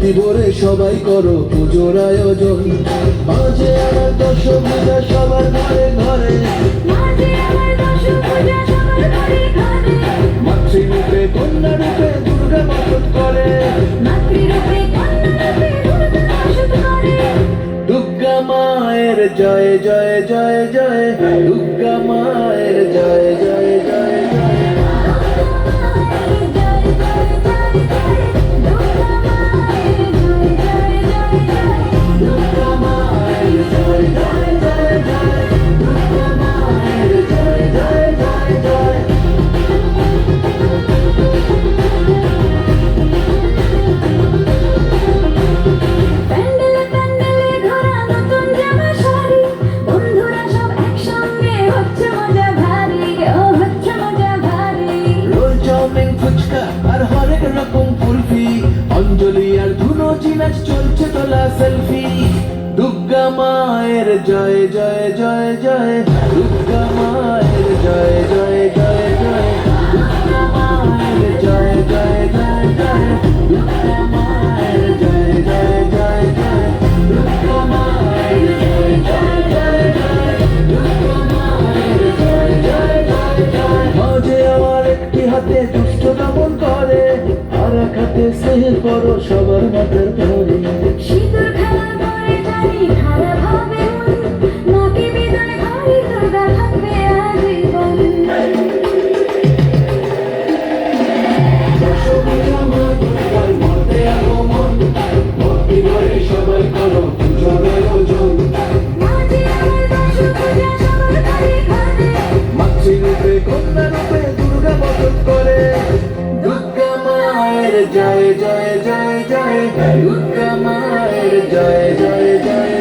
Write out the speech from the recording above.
ভক্তি ভরে সবাই করো পুজোর আয়োজন। মাঝে আমার দশভূজা সবার ঘরে ঘরে, মাতৃরূপে কন্যা রূপে দুর্গা বাস করে। দুর্গা মায়ের জয় জয় জয় জয়, দুর্গা মায়ের জয় জয় জয় জয়। আর হরেক রকম কুলফি, অঞ্জলি আর ধুনুচি নাচ চলছে তোলা সেলফি। দুর্গা মায়ের জয় জয় জয় জয়, দুর্গা মায়ের জয় জয় জয় জয়, দুর্গা মায়ের জয় জয় জয় জয়, দুর্গা মায়ের জয় জয় জয় জয়, দুর্গা মায়ের জয় জয় জয় জয়, দুর্গা মায়ের জয় জয় জয় জয়। মাঝে আমার একটি হাতে দুষ্ট দমন করে, আর এক হাতে স্নেহের পরো সবার মাথার পরে। সিঁদুর খেলার পরে জানি খারাপ হবে মন, মাকে বিদায় ঘরে দুর্গা থাকবে আজীবন। দশভূজা মা দুর্গার মর্তে আগমন, ভক্তি ভরে সবাই করো পুজোর আয়োজন। মাঝে আমার দশভূজা সবার ঘরে ঘরে, মাতৃরূপে কন্যা রূপে দুর্গা বাস করে। দুর্গা মায়ের জয় জয় জয় জয়, দুর্গা মায়ের জয় জয় জয়